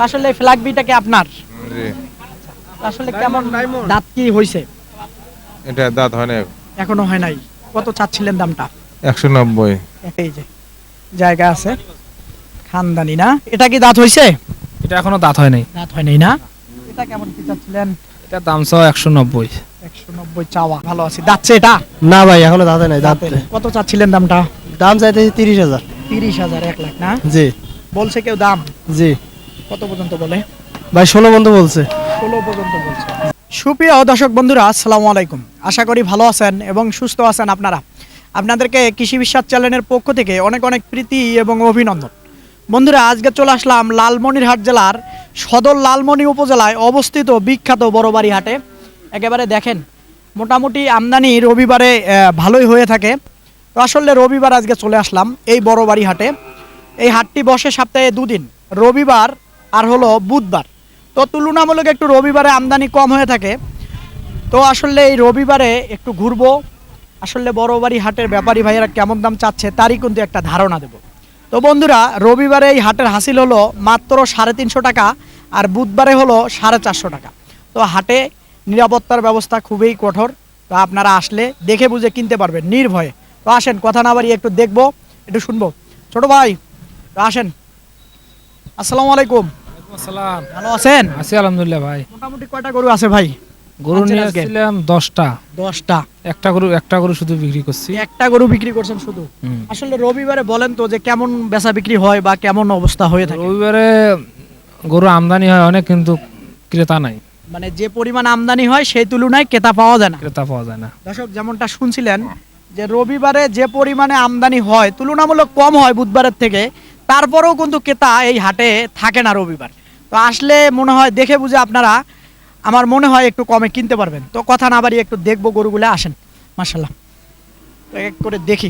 আসলে flag beta কি আপনার? জি। আসলে কেমন দাঁত কি হইছে? এটা দাঁত হয় না এখনো হয় নাই। কত চাচ্ছিলেন দামটা? 190। এই যে জায়গা আছে, খানদানি না? এটা কি দাঁত হইছে? এটা এখনো দাঁত হয় নাই। দাঁত হয় নাই না? এটা কেমন কি চাচ্ছিলেন? এটা দাম চাও 190। 190 চাওয়া। ভালো আছে। দাঁতছে এটা? না ভাই এখনো দাঁতে নাই দাঁতে দাঁতে। কত চাচ্ছিলেন দামটা? দাম চাইতেছি 30,000। 30,000, 1 লাখ না? জি বলছে কেউ দাম? জি কত পর্যন্ত বলে? ভাই 16 বন্ধু বলছে। 16 পর্যন্ত বলছে। সুপ্রিয় দর্শক বন্ধুরা, আসসালামু আলাইকুম। আশা করি ভালো আছেন এবং সুস্থ আছেন আপনারা। আপনাদেরকে কৃষি বিশ্বাস চ্যানেলের পক্ষ থেকে অনেক অনেক প্রীতি এবং অভিনন্দন। বন্ধুরা, আজকে চলে আসলাম লালমনিরহাট জেলার সদর লালমনি উপজেলায় অবস্থিত বিখ্যাত বড়বাড়ি হাটে। একেবারে দেখেন, মোটামুটি আমদানি রবিবারে ভালোই হয়ে থাকে। তো আসলে রবিবার আজকে চলে আসলাম এই বড়বাড়ি হাটে। এই হাটটি বসে সপ্তাহে দুদিন, রবিবার আর হলো বুধবার। তো তুলনামূলক একটু রবিবারে আমদানি কম হয়ে থাকে। তো আসলে এই রবিবারে একটু ঘুরবো, আসলে বড়বাড়ি হাটের ব্যাপারী ভাইয়েরা কেমন দাম চাচ্ছে তারই কিন্তু একটা ধারণা দেব। তো বন্ধুরা, রবিবারে এই হাটের হাসিল হলো মাত্র 350 টাকা, আর বুধবারে হলো 450 টাকা। তো হাটে নিরাপত্তার ব্যবস্থা খুবই কঠোর। তো আপনারা আসলে দেখে বুঝে কিনতে পারবেন নির্ভয়ে। তো আসেন, কথা না বাড়িয়ে একটু দেখবো, একটু শুনবো। ছোট ভাই, তো আসেন। আসসালামু আলাইকুম। আসসালাম। ভালো আছেন? আছি আলহামদুলিল্লাহ ভাই। মোটামুটি কয়টা গরু আছে ভাই? গরু আনছেন নিয়ে আজকে? আসছিলাম 10টা। 10টা। একটা গরু শুধু বিক্রি করছি। একটা গরু বিক্রি করছেন শুধু? হুম। আসলে রবিবারে বলেন তো যে কেমন বেচা বিক্রি হয় বা কেমন অবস্থা হয়ে থাকে? রবিবারে গরু আমদানি হয় অনেক, কিন্তু ক্রেতা নাই, মানে যে পরিমাণ আমদানি হয় সেই তুলনায় ক্রেতা পাওয়া যায় না। ক্রেতা পাওয়া যায় না। দর্শক, যেমনটা শুনছিলেন যে রবিবারে যে পরিমাণে আমদানি হয় তুলনামূলক কম হয় বুধবারের থেকে, তারপরেও কিন্তু ক্রেতা এই হাটে থাকে না রবিবার। তো আসলে মনে হয় দেখে বুঝে আপনারা, আমার মনে হয় একটু কমে কিনতে পারবেন। তো কথা না বাড়িয়ে একটু দেখবো গরুগুলো, আসেন। মাশাল্লাহ, তো এক এক করে দেখি।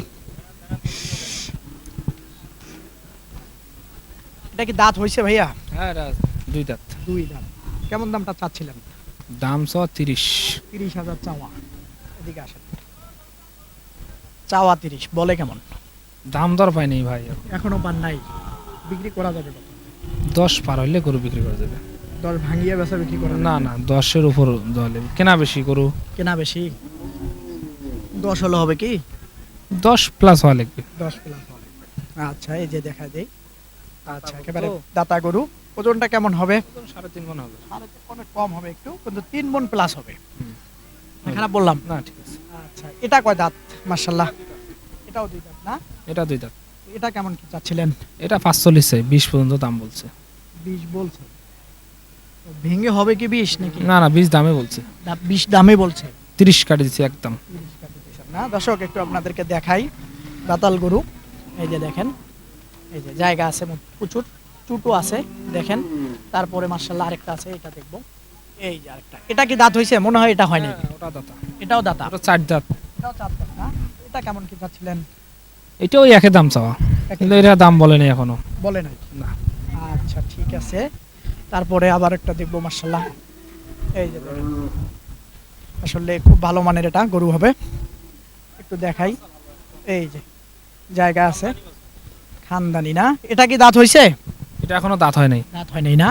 এটা কি দাঁত হয়েছে ভাইয়া? হ্যাঁ, দুই দাঁত। 2 দাঁত। কেমন দামটা চাচ্ছিলেন? দাম চাও 30। 30,000 চাওয়া। এদিকে আসেন। চাওয়া 30, বলে কেমন? দাম দর পাই নাই ভাই। এখনো পান নাই। বিক্রি করা যাবে কত? 10 পার হইলে গরু বিক্রি করা যাবে। 10 ভাঙিয়ে বেচা বিক্রি করা না না, 10-এর উপর দলে কেনা বেশি গরু। কেনা বেশি? 10 হলে হবে কি? 10 প্লাস হওয়া লাগবে। 10 প্লাস হবে। আচ্ছা, এই যে দেখা দেই। আচ্ছা, একেবারে দাতা গরু। ওজনটা কেমন হবে? 3.5 মণ হবে। অনেক কম হবে একটু, কিন্তু 3 মণ প্লাস হবে। হুম। খারাপ বললাম না, ঠিক আছে। আচ্ছা, এটা কয় দাঁত? মাশাআল্লাহ, এটাও 2 দাঁত না? এটা 2 দাঁত। এটা কেমন কি চাচ্ছিলেন? এটা 45 চাই, 20 পর্যন্ত দাম বলছে। 20 বলছে। তো ভেঙে হবে কি 20 নাকি? না না, 20 দামে বলছে। 20 দামে বলছে। 30 কাটি দিচ্ছি একদম। 30 কাটি দিয়েছেন না? দর্শক, একটু আপনাদেরকে দেখাই দাতাল গরু। এই যে দেখেন, এই যে জায়গা আছে প্রচুর, চুটু আছে দেখেন। তারপরে মাশাআল্লাহ আরেকটা আছে, এটা দেখবো। এই যে আরেকটা। এটা কি দাঁত হইছে? মনে হয় এটা হয় নাই। ওটা দাতা। এটাও দাতা। ওটা 4 দাঁত। এটাও 4 দাঁত না? এটা কেমন কি চাচ্ছিলেন? এটাও একই দাম চাওয়া, একই কিন্তু এটা দাম বলেনি এখনো। বলে নাই না। আচ্ছা, ঠিক আছে। তারপরে আবার একটা দেখবো মাশাআল্লাহ। এই যে দেখেন, আসলে খুব ভালো মানের এটা গরু হবে। একটু দেখাই। এই যে জায়গা আছে, খানদানি না? এটা কি দাঁত হইছে? এটা এখনো দাঁত হয় নাই। দাঁত হয় নাই না?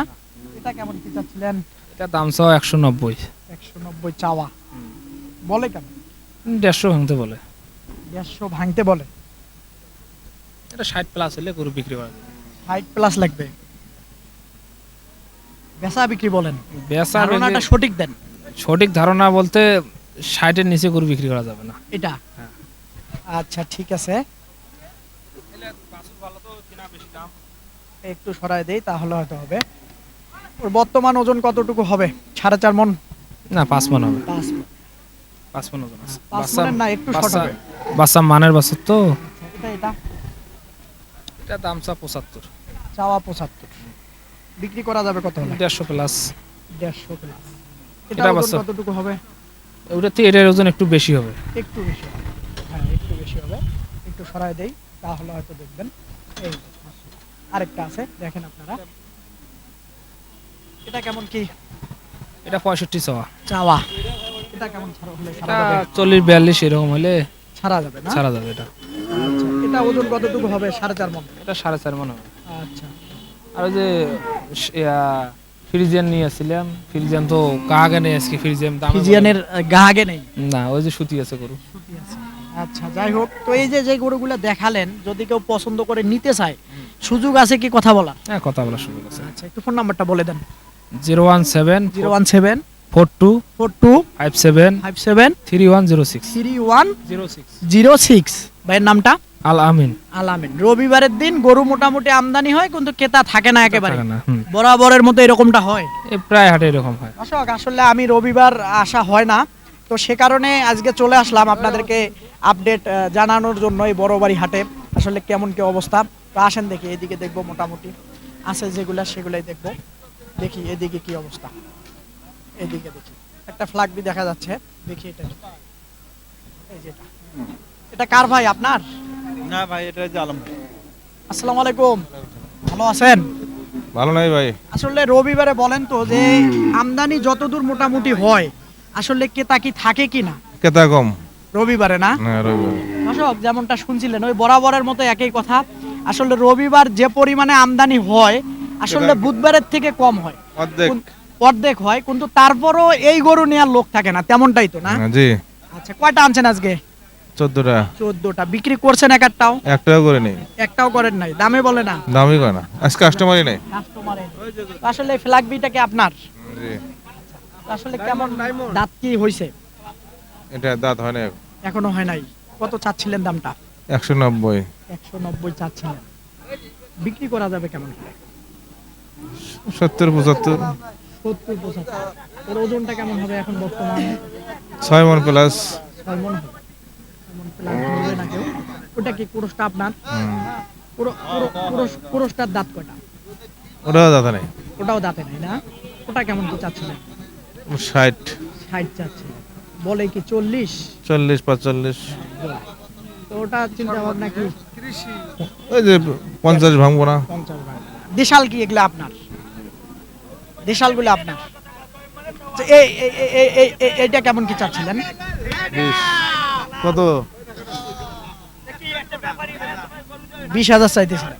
এটা কেমন কি চাচ্ছিলেন? এটা দাম চাওয়া 190। 190 চাওয়া। বলে কেমন? 150 ভাঙতে বলে। 150 ভাঙতে বলে। এটা 60 প্লাস হলে গরু বিক্রি করা যাবে। 60 প্লাস লাগবে। বেচা বিক্রি বলেন, বেচা ধারণাটা বিক্রি- সঠিক দেন। সঠিক ধারণা বলতে 60-এর নিচে গরু বিক্রি করা যাবে না। এটা হ্যাঁ। আচ্ছা, ঠিক আছে। একটু সরায় দেই, তাহলে হয়তো হবে। ওর বর্তমান ওজন কতটুকু হবে? 4.5 মণ? না, 5 মণ হবে। 5 মণ। 5 মণ ওজন আছে। 5 মণের না, একটু শর্ট হবে। বাচ্চা মানের বাচ্চা তো। আচ্ছা, এটা এটা দাম চা 75। চাওয়া 75। বিক্রি করা যাবে কত হলে? 150 প্লাস। 150 প্লাস। এটা এটা ওজন বাচ্চা। কতটুকু হবে? ওটাতে এটার ওজন একটু বেশি হবে। একটু বেশি হবে। হ্যাঁ, একটু বেশি হবে। একটু সরায় দেই, তাহলে হয়তো দেখবেন। এই যে, আরেকটা আছে দেখেন আপনারা। এটা কেমন কি এটা 65 চাওয়া। চাওয়া? এটা কেমন ছাড়া হলে ছাড়া এটা যাবে? 40-42 এরকম হলে ছাড়া যাবে না? ছাড়া যাবে এটা। আচ্ছা, এটা ওজন কতটুকু হবে? 4.5 মণ। এটা 4.5 মণ হবে। আচ্ছা, আর ওই যে ফ্রিজিয়ান নিয়েছিলাম, ফ্রিজিয়ান তো কাহাগে নেই আজকে, ফ্রিজিয়ান দাম ফিজিয়ানের গাহাগে নেই। না, ওই যে সুতি আছে গরু। আচ্ছা, যাই হোক, তো এই যে যে গরুগুলো দেখালেন, যদি কেউ পছন্দ করে নিতে চায়, সুযোগ আছে কি কথা বলার? হ্যাঁ, কথা বলার সুযোগ আছে। আচ্ছা, একটু ফোন নাম্বারটা বলে দেন। 017 017 42 42 57 57 3106 3106। ভাইয়ের নামটা? আল আমিন। আল আমিন। রবিবারের দিন গরু মোটামুটি আমদানি হয়, কিন্তু ক্রেতা থাকে না একেবারে। থাকে না, হুম। বরাবরের মতো এরকমটা হয়। এই প্রায় হাটে এরকম হয়। দর্শক, আসলে আমি রবিবার আসা হয় না, তো সে কারণে আজকে চলে আসলাম আপনাদেরকে আপডেট জানানোর জন্য এই বড়বাড়ি হাটে আসলে কেমন কি অবস্থা। তো আসেন দেখি, এদিকে দেখবো, মোটামুটি আছে যেগুলা সেগুলাই দেখবো। দেখি এদিকে কি অবস্থা। এদিকে দেখি একটা ফ্ল্যাগবি দেখা যাচ্ছে, দেখি এটা। এই যে এটা কার ভাই, আপনার? না ভাই, এটা যে আলম ভাই। আসসালামু আলাইকুম, ভালো আছেন? ভালো নাই ভাই। আসলে রবিবারে বলেন তো, যে আমদানি যতদূর মোটামুটি হয়, আসলে ক্রেতা কি থাকে কি না কেতা কম রবিবারে? না না রবিবার। দর্শক, যেমনটা শুনছিলেন ওই বরাবরের মতো একই কথা। আসলে রবিবার যে পরিমাণে আমদানি হয়, আসলে বুধবারের থেকে কম হয়, অর্ধেক। অর্ধেক হয়, কিন্তু তারপরও এই গরু নেওয়ার লোক থাকে না, তেমনটাই তো না? জি। আচ্ছা, কয়টা আনছেন আজকে? 14টা। 14টা। বিক্রি করছেন একটাও? একটাও করে নেই। একটাও করেন নাই? দামে বলে না? দামই করে না, আজকে কাস্টমারই নেই। কাস্টমারে। আসলে ফ্ল্যাগ বিটা কি আপনার? জি। আসলে কেমন দাঁত কি হইছে? এটা দাঁত হয় না এখন। এখনো হয় নাই। কত চাচ্ছিলেন দামটা? 190। 190 চাচ্ছিলেন। বিক্রি করা যাবে কেমন করে? 70 75। 70 75। এর ওজনটা কেমন হবে এখন বর্তমান? 6 মণ প্লাস। 6 মণ হবে। 6 মণ প্লাস হবে না কেউ। ওটা কি পুরুষটা আপনার? পুরুষটার দাঁত কয়টা? ওটাও দাঁত নেই। ওটাও দাঁতে নাই না? ওটা কেমন কি চাচ্ছিলেন? 60 60 চাচ্ছিলেন। বলে কি 40? 40 45। তো ওটা চিন্তা ভাবনা কি? ওই যে 50 ভাঙবো না। 50 ভাগ। দেশাল কি এগুলা আপনার? দেশালগুলো আপনার? তো এইটা কেমন কি চাচ্ছিলেন? 20। কত? 20,000 চাইতেছিলেন।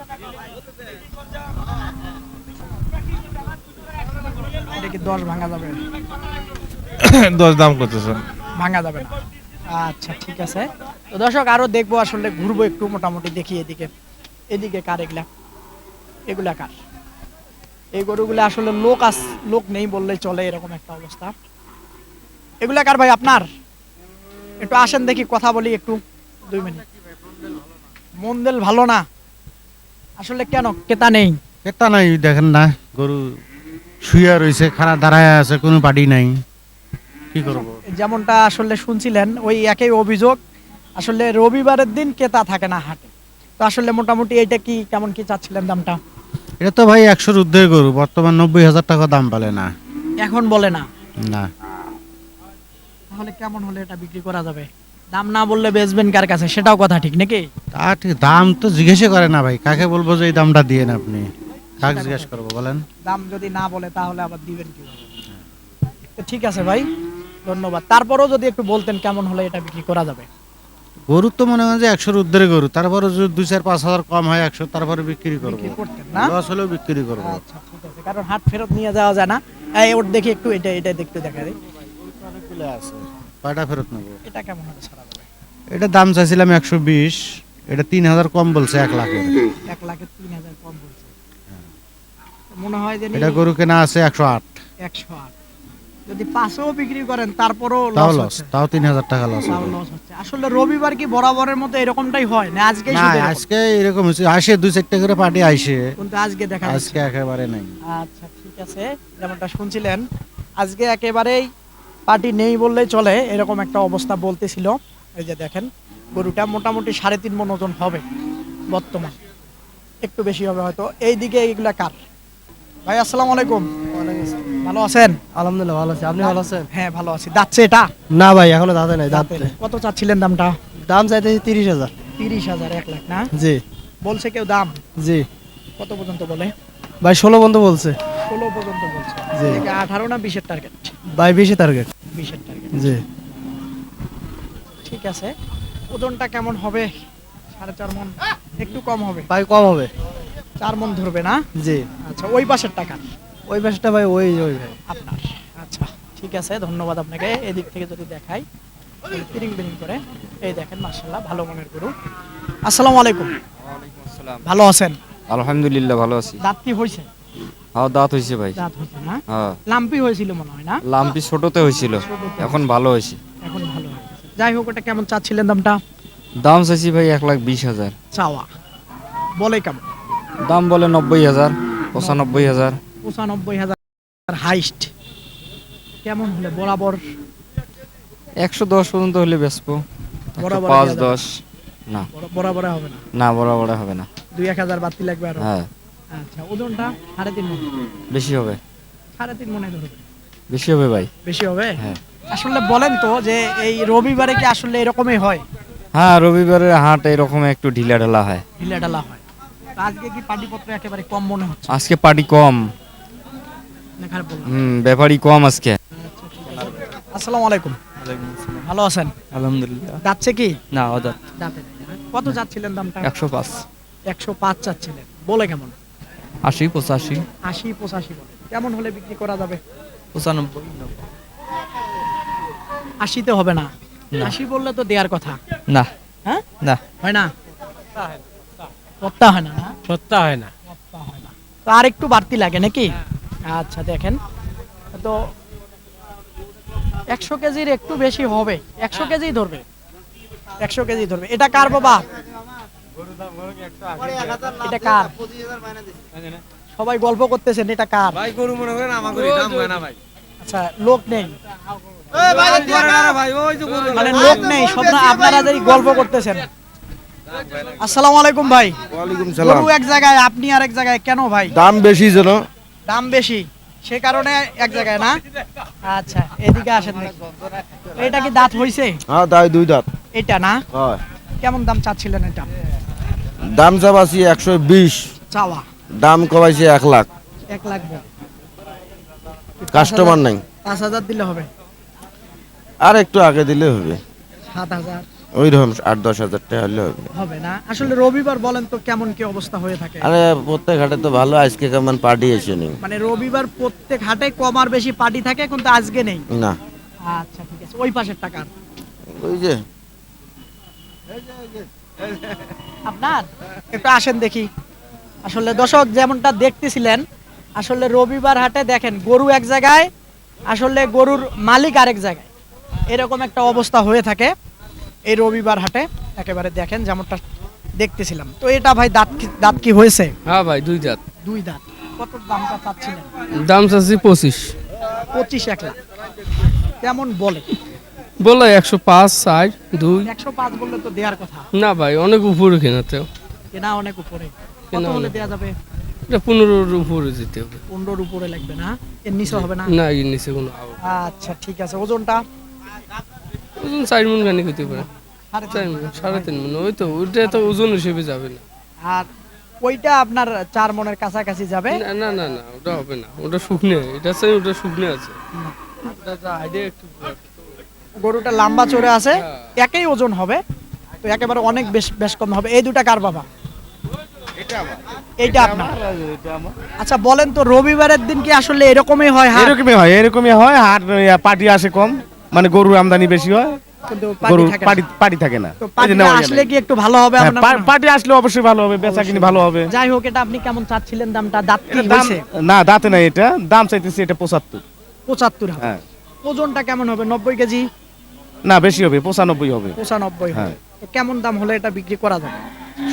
এটা কি 10 ভাঙা যাবে? 10 দাম করতেছেন। ভাঙা যাবে না। আচ্ছা, ঠিক আছে। তো দর্শক, আরো দেখবো, আসলে ঘুরবো একটু, মোটামুটি দেখি এদিকে। এদিকে কার এগুলা? এগুলা কার? এই গরুগুলো আসলে লোক নেই বললেই চলে, এরকম একটা অবস্থা। এগুলা কার ভাই, আপনার? একটু আসেন দেখি, কথা বলি একটু 2 মিনিট। মন্দেল ভালো না? আসলে কেন ক্রেতা নেই? কেতা নাই, দেখেন না গরু শুয়ে রয়েছে, খানা দাঁড়ায় আছে, কোনো বাড়ি নাই, কি করব? যেমনটা আসলে শুনছিলেন ওই একই অভিযোগ, আসলে রবিবারের দিন ক্রেতা থাকে না হাটে। তো আসলে মোটামুটি এইটা কি কেমন কি চাচ্ছিলেন দামটা? এটা তো ভাই 100 ঊর্ধ্বের গরু, বর্তমান 90,000 টাকা দাম বলে না। এখন বলে না? না, তাহলে কেমন হলে এটা বিক্রি করা যাবে? দাম না বললে বেচবেন কার কাছে, সেটাও কথা ঠিক নাকি? তা ঠিক দাম তো জিজ্ঞেসই করে না ভাই, কাকে বলবো যে এই দামটা দিয়ে না, আপনি কাকে জিজ্ঞেস করবো বলেন? দাম যদি না বলে তাহলে আবার দিবেন কি? তো ঠিক আছে ভাই, ধন্যবাদ। তারপরেও যদি একটু বলতেন কেমন হলে এটা বিক্রি করা যাবে? গরু তো মনে হয় যে 100 ঊর্ধ্বের গরু, তারপরে যদি 2-4-5 হাজার কম হয় 100, তারপরে বিক্রি করবো। বিক্রি করতেন না? লস হলেও বিক্রি করবো। আচ্ছা, ঠিক আছে, কারণ হাট ফেরত নিয়ে যাওয়া যায় না। এই ওর দেখি একটু, এটা দেখতে দেখা যায়। আছে কয়টা ফেরত নেবো? এটা কেমন হলে ছাড়া যাবে? এটা দাম চাইছিলাম 120, এটা 3,000 কম বলছে 1 লাখের। 1 লাখে 3,000 কম বলছে। মনে হয় যে এটা গরু কেনা আছে 108, 108। যদি 500 বিক্রি করেন তারপরও তাও লস লস, হচ্ছে। তাও 3,000 টাকা লস তাও হবে। লস হচ্ছে। আসলে রবিবার কি বরাবরের মতো এরকমটাই হয় না আজকেই না, শুধু এরকম? আজকে এরকম হচ্ছে, আসে 2-4টা করে পার্টি আইসে, কিন্তু আজকে দেখা যাচ্ছে। আজকে একেবারে নাই। আচ্ছা, ঠিক আছে, যেমনটা শুনছিলেন আজকে একেবারেই পার্টি নেই বললেই চলে, এরকম একটা অবস্থা বলতেছিল। এই যে দেখেন, গরুটা মোটামুটি 3.5 মণ ওজন হবে বর্তমান, একটু বেশি হবে হয়তো। এইদিকে এইগুলা কার ভাই? আসসালামু আলাইকুম, ভালো আছেন? আলহামদুলিল্লাহ ভালো আছি, আপনি ভালো আছেন? হ্যাঁ, ভালো আছি। দাঁতছে এটা? না ভাই, এখনো দাঁতে নাই। দাঁতে। দাঁতে কত চাচ্ছিলেন দামটা? দাম চাইতেছি 30,000। 30,000, 1 লাখ না? জি বলছে কেউ দাম? জি কত পর্যন্ত বলে? ভাই 16 বন্ধু বলছে। 16 পর্যন্ত বলছে। জি। এদিকে 18 না 20-এর টার্গেট? ভাই 20 টার্গেট। 20-এর টার্গেট। জি ঠিক আছে। ওজনটা কেমন হবে? 4.5 মণ, একটু কম হবে। ভাই কম হবে। 4 মন ধরবে না? জি। আচ্ছা, ওই পাশের টাকা ওই পাশটা ভাই ওই ভাই। আপনার। আচ্ছা, ঠিক আছে, ধন্যবাদ আপনাকে। এদিক থেকে যদি দেখাই তিরিং বিরিং করে, এই দেখেন মাশাআল্লাহ ভালো মনের গরু। আসসালামু আলাইকুম। ভালো আছেন? আলহামদুলিল্লাহ ভালো আছি। দাঁত কি হয়েছে? হ্যাঁ দাঁত হয়েছে ভাই। দাঁত হয়েছে না? হ্যাঁ লাম্পি হয়েছিল মনে হয় না? লাম্পি ছোটতে হয়েছিল, ছোটতে এখন ভালো হয়েছে। এখন ভালো হয়ে গেছে। যাই হোক, ওটা কেমন চাচ্ছিলেন দামটা? দাম চাইছি ভাই 1,20,000। চাওয়া বলে কেমন? দাম বলে 90,000, 95,000। 95,000 হাইস্ট। কেমন হলে বরাবর? 110 পর্যন্ত হলে বেচবো। বরাবর 5-10 না, বরাবর হবে না, না বরাবর হবে না। 2-1,000 বাড়তি লাগবে আরো। হ্যাঁ আচ্ছা, ওজনটা 3.5 মণ। বেশি হবে, 3.5 মণে ধরবে? বেশি হবে ভাই। বেশি হবে? হ্যাঁ আসলে বলেন তো যে এই রবিবারে কি আসলে এরকমই হয়? হ্যাঁ, রবিবারের হাট এরকম একটু ঢিলা ঢালা হয়। ঢিলা ঢালা হয়। তো আজকে কি পাটিপত্র একেবারে কম মনে হচ্ছে? আজকে পার্টি কম, না খারাপ বললাম? ব্যাপারই কম আজকে। আসসালামু আলাইকুম। ভালো আছেন? আলহামদুলিল্লাহ। যাচ্ছে কি? না ওদার দাঁতে নেই, হ্যাঁ? কত যাচ্ছিলেন দামটা? 105 105 চাচ্ছিলেন, বলে কেমন? 80 85 80-85 বলে। কেমন হলে বিক্রি করা যাবে? 95 80-তে হবে না? 80 বললে তো দেওয়ার কথা। না হ্যাঁ, না হয় না? সপ্তাহ হয় না, না? সত্তা হয় না। সপ্তাহ হয় না। তো আর একটু বাড়তি লাগে নাকি? আচ্ছা, দেখেন তো 100 কেজির একটু বেশি হবে। 100 কেজি ধরবে, 100 কেজি ধরবে। এটা কার বাবা? এটা কার? সবাই গল্প করতেছেন, এটা কার? ভাই গরু মনে করেন আমাকে দাম হয় না ভাই। আচ্ছা, লোক নেই, ভাই ওই যে গরু মানে লোক নেই, সব আপনারা যে গল্প করতেছেন। আসসালামু আলাইকুম ভাই। ওয়ালাইকুম গরু সালাম। এক জায়গায়, আপনি আর এক জায়গায়, কেন ভাই? দাম বেশি যেন। দাম বেশি, সে কারণে এক জায়গায় না? আচ্ছা, এদিকে আসেন দেখি। এটা কি দাঁত হইছে? হ্যাঁ দাই 2 দাঁত। এটা না? হয়। কেমন দাম চাচ্ছিলেন এটা? দাম চাবাছি 120, চাওয়া দাম কমাইছি 1 লাখ। 1 লাখ বল। কাস্টমার নাই। 5,000 দিলে হবে? আর একটু আগে দিলে হবে। 7,000 ওই রকম 8-10 হাজার টাকা হলে হবে। হবে না? আসলে রবিবার বলেন তো কেমন কি অবস্থা হয়ে থাকে? আরে প্রত্যেক হাটে তো ভালো, আজকে কেমন পার্টি এসে নেই। মানে রবিবার প্রত্যেক হাটে কম আর বেশি পার্টি থাকে, কিন্তু আজকে নেই। না আচ্ছা, ঠিক আছে। ওই পাশের টাকা ওই যে আপনার, একটু আসেন দেখি। আসলে দর্শক যেমনটা দেখতেছিলেন, আসলে রবিবার হাটে দেখেন গরু এক জায়গায়, আসলে গরুর মালিক আরেক জায়গায়, এরকম একটা অবস্থা হয়ে থাকে এই রবিবার হাটে। একেবারে দেখেন যেমনটা দেখতেছিলাম। তো এটা ভাই দাঁত কি হয়েছে? হ্যাঁ ভাই 2 দাঁত। 2 দাঁত। কত দামটা চাচ্ছিলেন? দাম চাচ্ছি 25। 25 1 লাখ। কেমন বলে? বলে 105 60 2। 105 বললে তো দেওয়ার কথা। না ভাই অনেক উপরে কেনাতে, কেনা অনেক উপরে। কত কেনা হলে অনেক। দেওয়া যাবে? এটা 15-র উপরে যেতে হবে। 15-র উপরে লাগবে না? এর নিচে হবে না? না এর নিচে কোনো আচ্ছা, ঠিক আছে। ওজনটা? ওজন 4 মণ গানি হতে পারে। 3.5 4 মণ 3.5 মণ, ওই তো ওইটা তো ওজন হিসেবে যাবে না। আর ওইটা আপনার 4 মণের কাছাকাছি যাবে? না না না না, ওটা হবে না, ওটা শুকনো, এটা চাই ওটা শুকনো আছে। ওটা যা হাইডে একটু গরুটা লম্বা চড়ে আছে, একই ওজন হবে, তো একেবারে অনেক বেশ কম হবে। এই দুটা কার বাবা? এইটা আপনার? আচ্ছা, বলেন তো রবিবারের দিন কি আসলে এরকমই হয় হাট? এরকমই হয় হাট। পার্টি আসে কম, মানে গরুর আমদানি বেশি হয়, কিন্তু গরু পার্টি থাকে না। পার্টি থাকে না। তো পার্টি আসলে কি একটু ভালো হবে আপনার মনে হয়? পার্টি আসলে অবশ্যই ভালো হবে, বেচা কিনি ভালো হবে। যাই হোক, এটা আপনি কেমন চাচ্ছিলেন দামটা? দাঁত কি এটা দাম হয়েছে? না, দাঁতে নাই, এটা দাম চাইতেছি এটা 75। 75 হবে। হ্যাঁ ওজনটা কেমন হবে? 90 কেজি? না বেশি হবে, 95 হবে। 95 হ্যাঁ। হবে। তো কেমন দাম হলে এটা বিক্রি করা যাবে?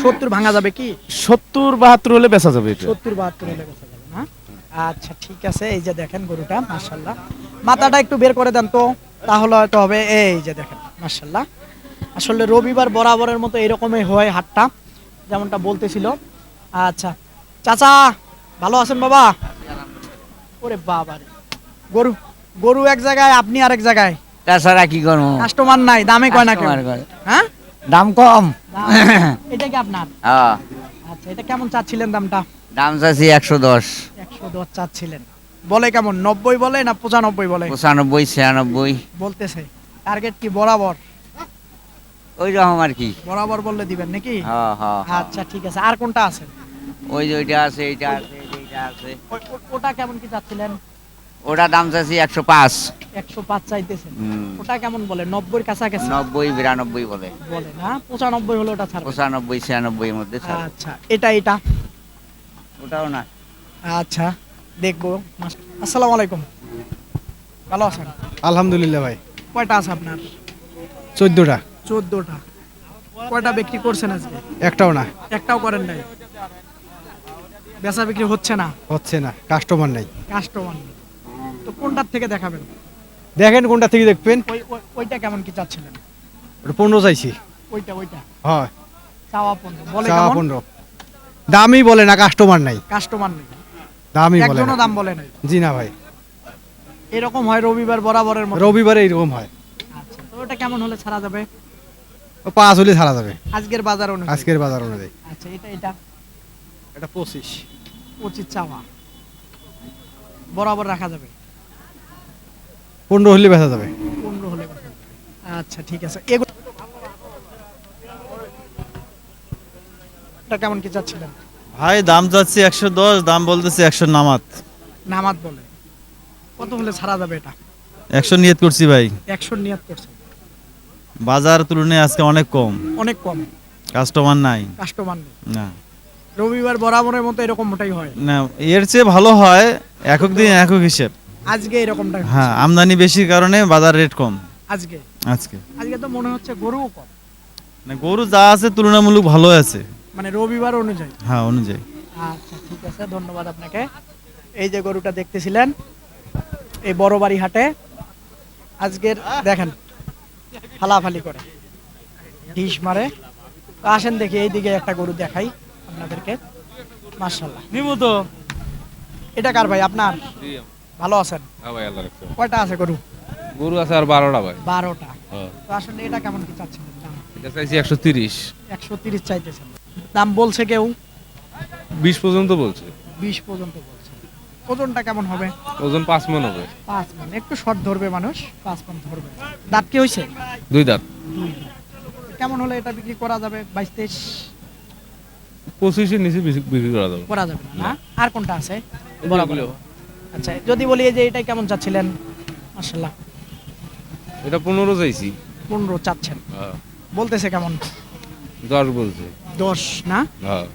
70 ভাঙা যাবে কি? 70-72 হলে বেচা যাবে এটা। 70-72 হলে বেচা যাবে না? আচ্ছা, ঠিক আছে। এই যে দেখেন গরুটা, মাশাআল্লাহ। মাথাটা একটু বের করে দেন তো, তাহলে হয়তো হবে। এই যে দেখেন মাশাআল্লাহ। আসলে রবিবার বরাবরের মতো এরকমই হয় হাটটা, যেমনটা বলতেছিল। আচ্ছা চাচা, ভালো আছেন বাবা? ওরে বাবা রে, গরু এক জায়গায়, আপনি আরেক জায়গায়, তাছাড়া কি করবো? কাস্টমার নাই, দামে কয় না কেউ। কাস্টমার কয়। হ্যাঁ, দাম কম। এটা কি আপনার? হ্যাঁ, আচ্ছা, এটা কেমন চাচ্ছিলেন দামটা? দাম চাচ্ছি 110, 110 চাচ্ছিলেন, বলে কেমন? 90 বলে না 95 বলে? 95 96 বলতেছে। টার্গেট কি বরাবর? ওই রকম আর কি। বরাবর বললে দিবেন নাকি? হ্যাঁ হ্যাঁ আচ্ছা, ঠিক আছে। আর কোনটা আছে? ওই যে ওইটা আছে, এইটা আছে, এইটা আছে। ওটা কেমন কি চাচ্ছিলেন? ওটা দাম চাচ্ছি 105। 105 চাইতেছেন। ওটা কেমন বলে? 90 কাছাকাছি 90 92 বলে। বলে না? 95 হলে ওটা ছাড়বে। 95 96 এর মধ্যে ছাড়। আচ্ছা, এটা ওটাও না। আচ্ছা, দেখবো। আসসালামু আলাইকুম, ভালো আছেন? আলহামদুলিল্লাহ ভাই। কয়টা আছে আপনার? 14টা। 14টা। কয়টা বিক্রি করছেন আজকে? একটাও না, একটাও করেন নাই? বেচা বিক্রি হচ্ছে না? হচ্ছে না, কাস্টমার নাই। কাস্টমার নেই। তো কোনটার থেকে দেখাবেন? দেখেন কোনটা থেকে দেখবেন। ওইটা কেমন কি চাচ্ছিলেন? ওটা 15 চাইছি। ওইটা হয়, চাওয়া 15 বলে চাওয়া কেমন? 15। দামই বলে না, কাস্টমার নাই। কাস্টমার নেই, দামই বলে একজনও না। দাম বলে নাই? জি না ভাই, এরকম হয় রবিবার বরাবরের মতো? রবিবারে এরকম হয়। আচ্ছা, তো ওটা কেমন হলে ছাড়া যাবে? 5 হলে ছাড়া যাবে আজকের বাজার অনুযায়ী? আজকের বাজার অনুযায়ী। আচ্ছা, এটা এটা 25। 25 চাওয়া, বরাবর রাখা যাবে? 15 হলে বেচা যাবে। 15 হলে রাখা যাবে। আচ্ছা, ঠিক আছে। এটা কেমন কি চাচ্ছিলেন? ভাই দাম যাচ্ছে 110, দাম বলতেছে 100 নামাত। নামাত বলে কত হলে ছাড়া যাবে? এটা 100 নিয়ত করছি ভাই। 100 নিয়ত করছে। বাজার তুলনায় আজকে অনেক কম, অনেক কম, কাস্টমার নাই। কাস্টমার নেই। না রবিবার বরাবরের মতো এরকম মোটাই হয়? না, এর চেয়ে ভালো হয় একক দিন একক হিসেব। আজকে এরকমটা হচ্ছে। হ্যাঁ, আমদানি বেশির কারণে বাজার রেট কম আজকে আজকে। আজকে তো মনে হচ্ছে গরুও কম, না, গরু যা আছে তুলনামূলক ভালো আছে। মানে রবিবার অনুযায়ী? হ্যাঁ, অনুযায়ী। আচ্ছা, ঠিক আছে, ধন্যবাদ আপনাকে। এই যে গরুটা দেখতেছিলেন এই বড় বাড়ি হাটে, আজকের দেখেন ফালাফালি করে, ঢিস মারে। তো আসেন দেখি এইদিকে একটা গরু দেখাই আপনাদেরকে। মাশাআল্লাহ, নিমু তো। এটা কার ভাই? আপনার? ভালো আছেন? হ্যাঁ ভাই, আল্লাহ রাখছে। কয়টা আছে গরু? গরু আছে আর 12টা ভাই। 12টা। হ্যাঁ। তো আসলে এটা কেমন কি চাচ্ছেন দাম? এটা চাইছি 130। 130 চাইতেছেন। দাম বলছে কেউ? 20 পর্যন্ত বলছে। 20 পর্যন্ত বলছে। ওজনটা কেমন হবে? ওজন 5 মণ হবে। 5 মণ। একটু শর্ট ধরবে মানুষ, 5 মণ ধরবে। দাঁত কি হয়েছে? 2 দাঁত। 2 দাঁত। কেমন হলে এটা বিক্রি করা যাবে? 22-23 25 এর নিচে বিক্রি করা যাবে। করা যাবে না? আর কোনটা আছে? বরাবর। আচ্ছা, যদি বলি এই যে এটা কেমন চাচ্ছিলেন? মাশাআল্লাহ, এটা 15 চাইছি। 15 চাচ্ছেন। হ্যাঁ, বলতেছে কেমন? 10 বলছে। 10 না? হ্যাঁ,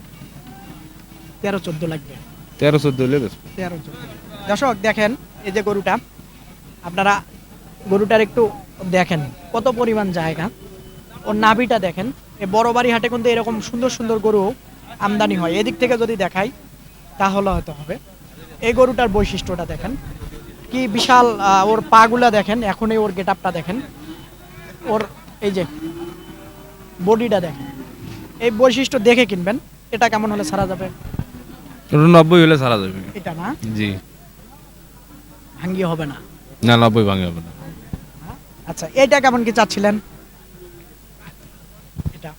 13-14 লাগবে। 13-14 হলে বেশ। 13-14। দর্শক দেখেন এই যে গরুটা, আপনারা গরুটার একটু দেখেন কত পরিমাণ জায়গা, ওর নাভিটা দেখেন। এই বড় বাড়ি হাটে কিন্তু এরকম সুন্দর সুন্দর গরু আমদানি হয়। এদিক থেকে যদি দেখাই তাহলে হয়তো হবে। এই গরুটার বৈশিষ্ট্যটা দেখেন, কি বিশাল ওর পাগুলা দেখেন, এখনই ওর গেটআপটা দেখেন, ওর এই যে বডিটা দেখেন। এই বৈশিষ্ট্য দেখে কিনবেন। এটা কেমন হলে ছাড়া যাবে? ওটা 90 হলে ছাড়া যাবে। এটা না? জি ভাঙ্গি হবে না? না, 90 ভাঙে হবে না। আচ্ছা, এটা কেমন কি চাচ্ছিলেন? এটা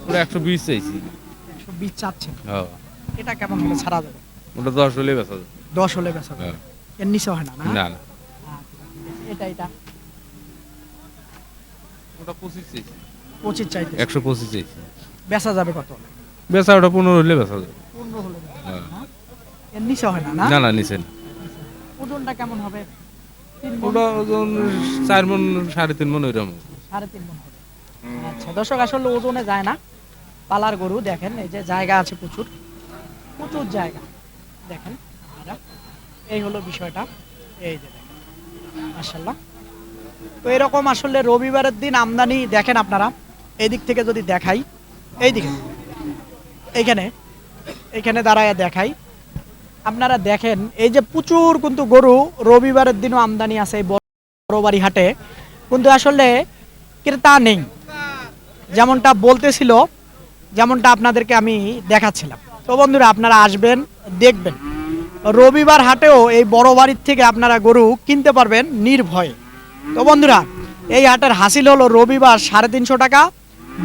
ওটা 120 চাইছি। 120 চাচ্ছেন। হ্যাঁ, এটা কেমন হলে ছাড়া যাবে? ওটা 10 হলে বেচা যাবে। 10 হলে বেচা যাবে। হ্যাঁ। এর নিচে হয় না? না না, আচ্ছা, এটা ওটা 25 চাইছি। 25 চাইতে 125 চাইছি। বেচা যাবে কত? বেচা ওটা 15 হলে বেচা যাবে। 15 হলে বেচা যাবে, হ্যাঁ। না? এর নিচে হয় না? না না, নিচে না। ওজনটা কেমন হবে? 3 মণ? ওটা ওজন 4 মণ 3.5 মণ ওইরকম। 3.5 মণ হবে। আচ্ছা, দর্শক আসলে ওজনে যায় না, পালার গরু দেখেন। এই যে জায়গা আছে প্রচুর, প্রচুর জায়গা দেখেন আপনারা। এই হলো বিষয়টা। এই যে দেখেন মাশাআল্লাহ। তো এরকম আসলে রবিবারের দিন আমদানি দেখেন আপনারা। এদিক থেকে যদি দেখাই, এইদিকে এইখানে দাঁড়ায় দেখাই, আপনারা দেখেন এই যে প্রচুর কিন্তু গরু রবিবারের দিনও আমদানি আছে এই বড় বাড়ি হাটে, কিন্তু আসলে ক্রেতা নেই। যেমনটা বলতেছিল, যেমনটা আপনাদেরকে আমি দেখাচ্ছিলাম। তো বন্ধুরা, আপনারা আসবেন, দেখবেন। রবিবার হাটেও এই বড় বাড়ির থেকে আপনারা গরু কিনতে পারবেন নির্ভয়ে। তো বন্ধুরা, এই হাটের হাসিল হলো রবিবার 350 টাকা,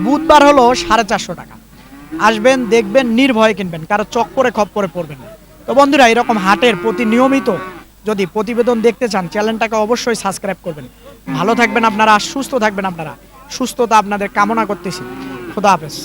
বুধবার হলো 450 টাকা। আসবেন, দেখবেন, নির্ভয়ে কিনবেন, কারো চক্করে খপ্পরে পড়বেন না। তো বন্ধুরা, এরকম হাটের প্রতি নিয়মিত যদি প্রতিবেদন দেখতে চান, চ্যানেলটাকে অবশ্যই সাবস্ক্রাইব করবেন। ভালো থাকবেন আপনারা, সুস্থ থাকবেন আপনারা। সুস্থতা আপনাদের কামনা করতেছি। খোদা হাফেজ।